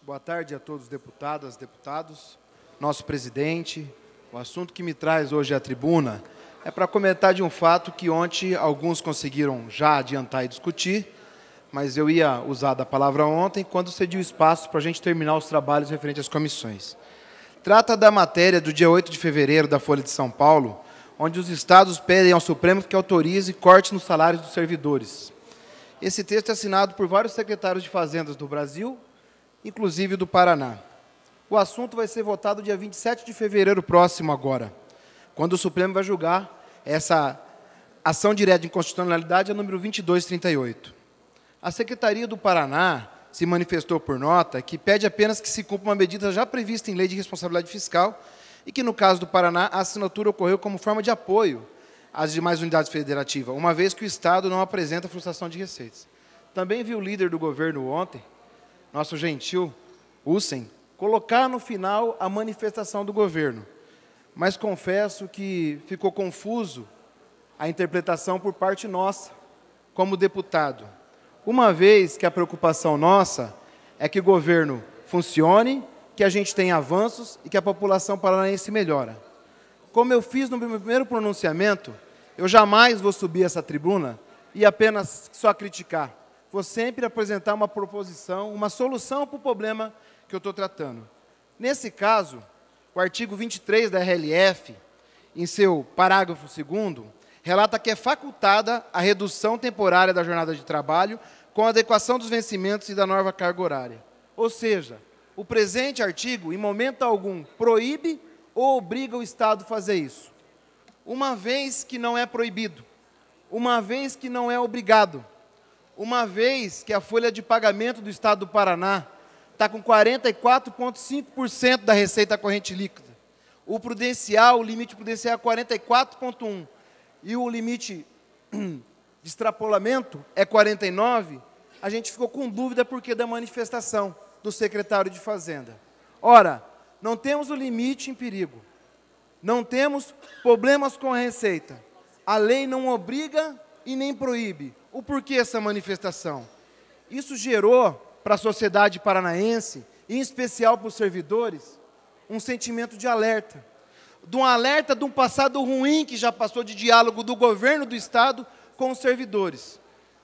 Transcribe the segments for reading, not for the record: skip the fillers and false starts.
Boa tarde a todos os deputadas, deputados, nosso presidente. O assunto que me traz hoje à tribuna é para comentar de um fato que ontem alguns conseguiram já adiantar e discutir, mas eu ia usar da palavra ontem quando cedi o espaço para a gente terminar os trabalhos referentes às comissões. Trata da matéria do dia 8 de fevereiro da Folha de São Paulo, onde os estados pedem ao Supremo que autorize corte nos salários dos servidores. Esse texto é assinado por vários secretários de Fazendas do Brasil, inclusive do Paraná. O assunto vai ser votado dia 27 de fevereiro próximo agora, quando o Supremo vai julgar essa ação direta de inconstitucionalidade, a número 2238. A Secretaria do Paraná se manifestou por nota que pede apenas que se cumpra uma medida já prevista em lei de responsabilidade fiscal e que, no caso do Paraná, a assinatura ocorreu como forma de apoio às demais unidades federativas, uma vez que o Estado não apresenta frustração de receitas. Também vi o líder do governo ontem, nosso gentil Hussen, colocar no final a manifestação do governo, mas confesso que ficou confuso a interpretação por parte nossa, como deputado, uma vez que a preocupação nossa é que o governo funcione, que a gente tenha avanços e que a população paranaense melhora. Como eu fiz no meu primeiro pronunciamento, eu jamais vou subir essa tribuna e apenas só criticar. Vou sempre apresentar uma proposição, uma solução para o problema que eu estou tratando. Nesse caso, o artigo 23 da RLF, em seu parágrafo 2º, relata que é facultada a redução temporária da jornada de trabalho com a adequação dos vencimentos e da nova carga horária. Ou seja, o presente artigo, em momento algum, proíbe ou obriga o Estado a fazer isso. Uma vez que não é proibido, uma vez que não é obrigado, uma vez que a folha de pagamento do Estado do Paraná está com 44,5% da receita corrente líquida, o limite prudencial é 44,1%, e o limite de extrapolamento é 49%, a gente ficou com dúvida porque da manifestação do secretário de Fazenda. Ora, não temos o limite em perigo, não temos problemas com a receita, a lei não obriga e nem proíbe. O porquê essa manifestação? Isso gerou para a sociedade paranaense, em especial para os servidores, um sentimento de alerta de um passado ruim que já passou de diálogo do governo do Estado com os servidores.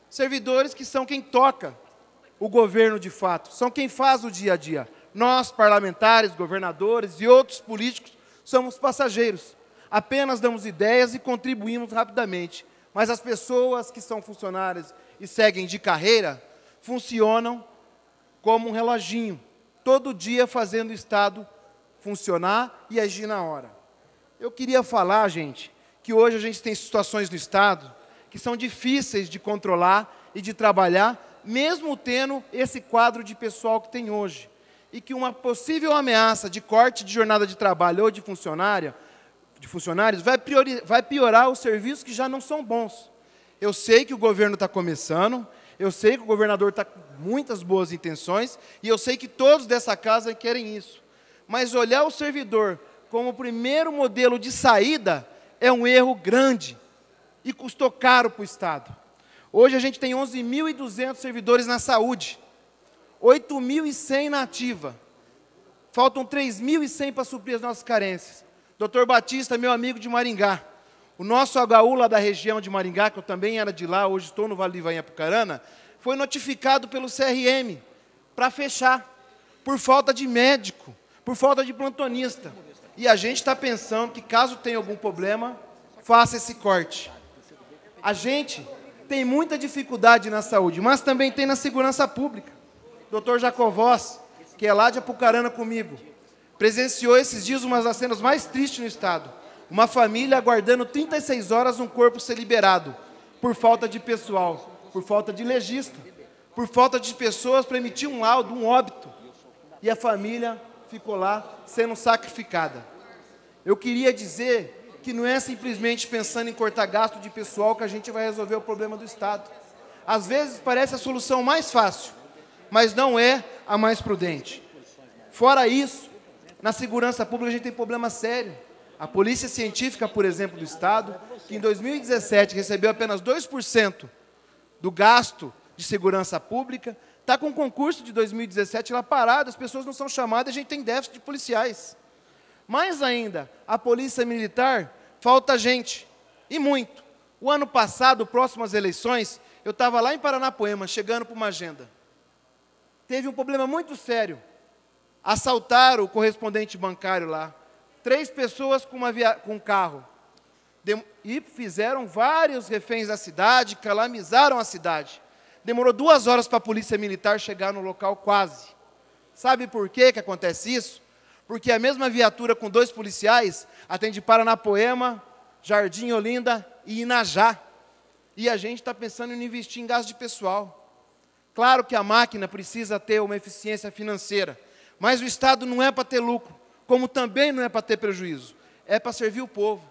Servidores que são quem toca o governo de fato, são quem faz o dia a dia. Nós, parlamentares, governadores e outros políticos, somos passageiros. Apenas damos ideias e contribuímos rapidamente. Mas as pessoas que são funcionárias e seguem de carreira, funcionam como um reloginho, todo dia fazendo o Estado funcionar e agir na hora. Eu queria falar, gente, que hoje a gente tem situações no Estado que são difíceis de controlar e de trabalhar, mesmo tendo esse quadro de pessoal que tem hoje. E que uma possível ameaça de corte de jornada de trabalho ou de funcionários vai piorar os serviços que já não são bons. Eu sei que o governo está começando, eu sei que o governador está com muitas boas intenções, e eu sei que todos dessa casa querem isso. Mas olhar o servidor como o primeiro modelo de saída é um erro grande e custou caro para o Estado. Hoje a gente tem 11.200 servidores na saúde, 8.100 na ativa, faltam 3.100 para suprir as nossas carências. Dr. Batista, meu amigo de Maringá, o nosso HU lá da região de Maringá, que eu também era de lá, hoje estou no Vale do Ivanha-Apucarana, foi notificado pelo CRM para fechar, por falta de médico, por falta de plantonista. E a gente está pensando que, caso tenha algum problema, faça esse corte. A gente tem muita dificuldade na saúde, mas também tem na segurança pública. Dr. Jacovós, que é lá de Apucarana comigo, presenciou esses dias uma das cenas mais tristes no Estado. Uma família aguardando 36 horas um corpo ser liberado, por falta de pessoal, por falta de legista, por falta de pessoas para emitir um laudo, um óbito. E a família ficou lá sendo sacrificada. Eu queria dizer que não é simplesmente pensando em cortar gasto de pessoal que a gente vai resolver o problema do Estado. Às vezes parece a solução mais fácil, mas não é a mais prudente. Fora isso, na segurança pública a gente tem problema sério. A Polícia Científica, por exemplo, do Estado, que em 2017 recebeu apenas 2% do gasto de segurança pública, Está com o concurso de 2017 lá parado, as pessoas não são chamadas, a gente tem déficit de policiais. Mais ainda, a polícia militar, falta gente, e muito. O ano passado, próximo às eleições, eu estava lá em Paranapoema, chegando para uma agenda. Teve um problema muito sério. Assaltaram o correspondente bancário lá. 3 pessoas com um carro. E fizeram vários reféns da cidade, calamizaram a cidade. Demorou 2 horas para a polícia militar chegar no local quase. Sabe por que acontece isso? Porque a mesma viatura com 2 policiais atende Paranapoema, Jardim Olinda e Inajá. E a gente está pensando em investir em gasto de pessoal. Claro que a máquina precisa ter uma eficiência financeira, mas o Estado não é para ter lucro, como também não é para ter prejuízo, é para servir o povo.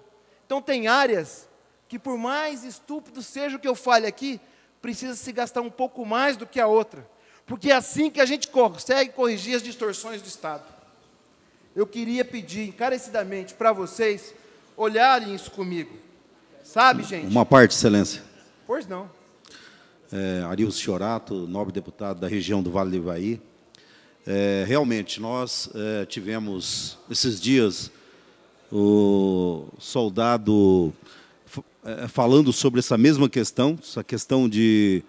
Então tem áreas que, por mais estúpido seja o que eu fale aqui, precisa se gastar um pouco mais do que a outra, porque é assim que a gente consegue corrigir as distorções do Estado. Eu queria pedir encarecidamente para vocês olharem isso comigo. Sabe, gente? Uma parte, Excelência. Pois não. Arilson Chiorato, nobre deputado da região do Vale do Ivaí. Realmente, nós tivemos, esses dias, o soldado falando sobre essa mesma questão, de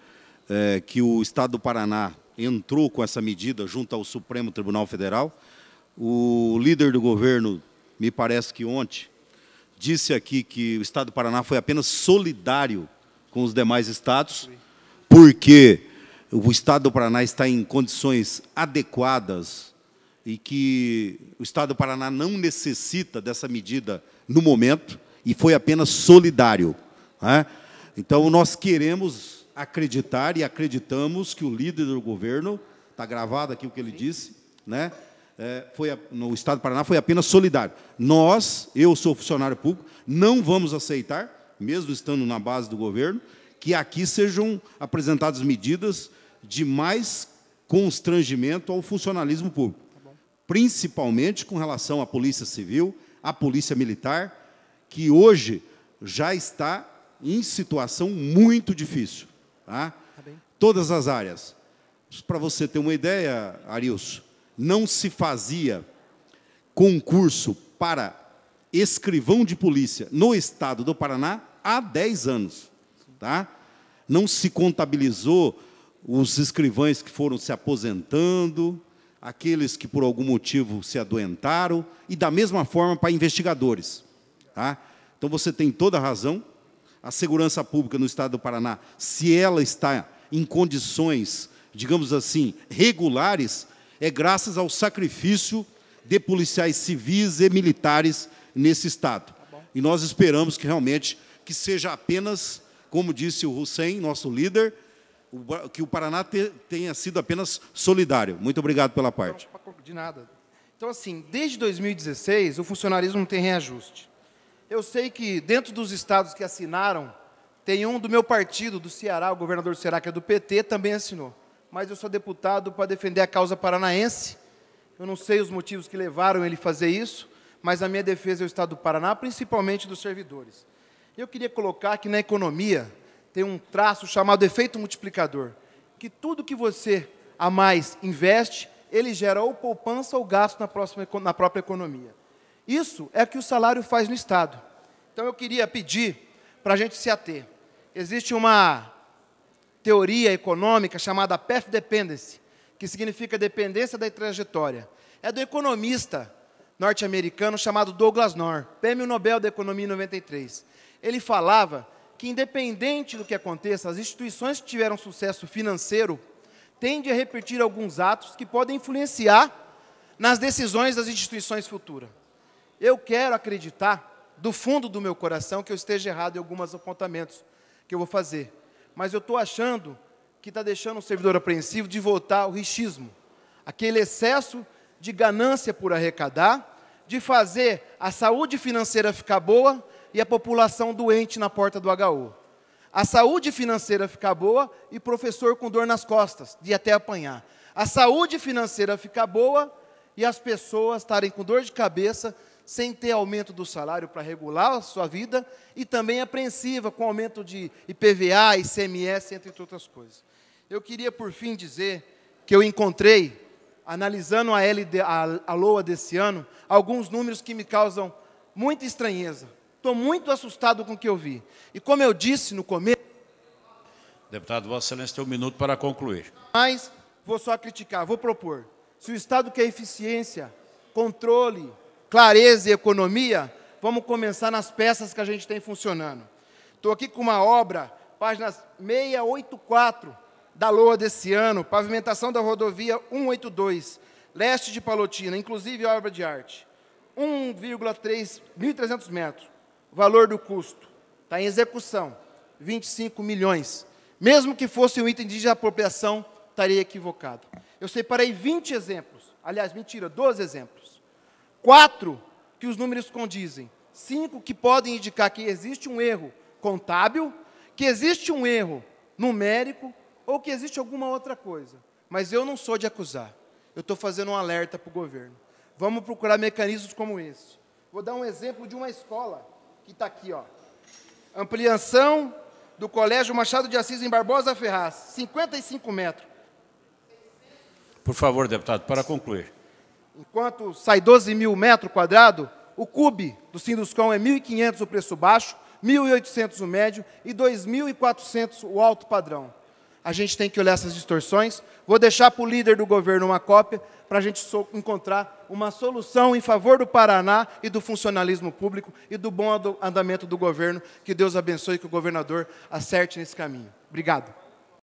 que o Estado do Paraná entrou com essa medida junto ao Supremo Tribunal Federal. O líder do governo, me parece que ontem, disse aqui que o Estado do Paraná foi apenas solidário com os demais estados, porque o Estado do Paraná está em condições adequadas e que o Estado do Paraná não necessita dessa medida no momento, e foi apenas solidário. Né? Então, nós queremos acreditar e acreditamos que o líder do governo, está gravado aqui o que ele disse, né? No Estado do Paraná foi apenas solidário. Nós, eu sou funcionário público, não vamos aceitar, mesmo estando na base do governo, que aqui sejam apresentadas medidas de mais constrangimento ao funcionalismo público, principalmente com relação à Polícia Civil, à Polícia Militar, que hoje já está em situação muito difícil. Tá? Todas as áreas. Para você ter uma ideia, Arilson, não se fazia concurso para escrivão de polícia no Estado do Paraná há 10 anos. Tá? Não se contabilizou os escrivães que foram se aposentando, aqueles que por algum motivo se adoentaram, e da mesma forma para investigadores. Tá? Então, você tem toda a razão. A segurança pública no Estado do Paraná, se ela está em condições, digamos assim, regulares, é graças ao sacrifício de policiais civis e militares nesse Estado. E nós esperamos que realmente que seja apenas, como disse o Hussein, nosso líder, que o Paraná tenha sido apenas solidário. Muito obrigado pela parte. Não, de nada. Então, assim, desde 2016, o funcionalismo não tem reajuste. Eu sei que, dentro dos estados que assinaram, tem um do meu partido, do Ceará, o governador do Ceará, que é do PT, também assinou. Mas eu sou deputado para defender a causa paranaense. Eu não sei os motivos que levaram ele a fazer isso, mas a minha defesa é o Estado do Paraná, principalmente dos servidores. Eu queria colocar que na economia tem um traço chamado efeito multiplicador, que tudo que você a mais investe, ele gera ou poupança ou gasto na própria economia. Isso é o que o salário faz no Estado. Então, eu queria pedir para a gente se ater. Existe uma teoria econômica chamada Path Dependency, que significa dependência da trajetória. É do economista norte-americano chamado Douglas North, Prêmio Nobel da Economia em 93. Ele falava que, independente do que aconteça, as instituições que tiveram sucesso financeiro tendem a repetir alguns atos que podem influenciar nas decisões das instituições futuras. Eu quero acreditar, do fundo do meu coração, que eu esteja errado em alguns apontamentos que eu vou fazer. Mas eu estou achando que está deixando o servidor apreensivo de voltar ao richismo. Aquele excesso de ganância por arrecadar, de fazer a saúde financeira ficar boa e a população doente na porta do HU. A saúde financeira ficar boa e professor com dor nas costas, de até apanhar. A saúde financeira ficar boa e as pessoas estarem com dor de cabeça, sem ter aumento do salário para regular a sua vida, e também apreensiva com aumento de IPVA, ICMS, entre outras coisas. Eu queria, por fim, dizer que eu encontrei, analisando a LOA desse ano, alguns números que me causam muita estranheza. Estou muito assustado com o que eu vi. E como eu disse no começo... Deputado, Vossa Excelência tem 1 minuto para concluir. Mas vou só criticar, vou propor. Se o Estado quer eficiência, controle, clareza e economia, vamos começar nas peças que a gente tem funcionando. Estou aqui com uma obra, páginas 684 da LOA desse ano, pavimentação da rodovia 182, leste de Palotina, inclusive obra de arte. 1,300 metros. O valor do custo está em execução, 25 milhões. Mesmo que fosse um item de apropriação, estaria equivocado. Eu separei 20 exemplos, aliás, mentira, 12 exemplos. 4 que os números condizem, 5 que podem indicar que existe um erro contábil, que existe um erro numérico, ou que existe alguma outra coisa. Mas eu não sou de acusar. Eu estou fazendo um alerta para o governo. Vamos procurar mecanismos como esse. Vou dar um exemplo de uma escola, que está aqui, ó. Ampliação do Colégio Machado de Assis em Barbosa Ferraz, 55 metros. Por favor, deputado, para concluir. Enquanto sai 12 mil metros quadrados, o CUB do Sinduscom é 1.500 o preço baixo, 1.800 o médio e 2.400 o alto padrão. A gente tem que olhar essas distorções. Vou deixar para o líder do governo uma cópia para a gente encontrar uma solução em favor do Paraná e do funcionalismo público e do bom andamento do governo. Que Deus abençoe e que o governador acerte nesse caminho. Obrigado.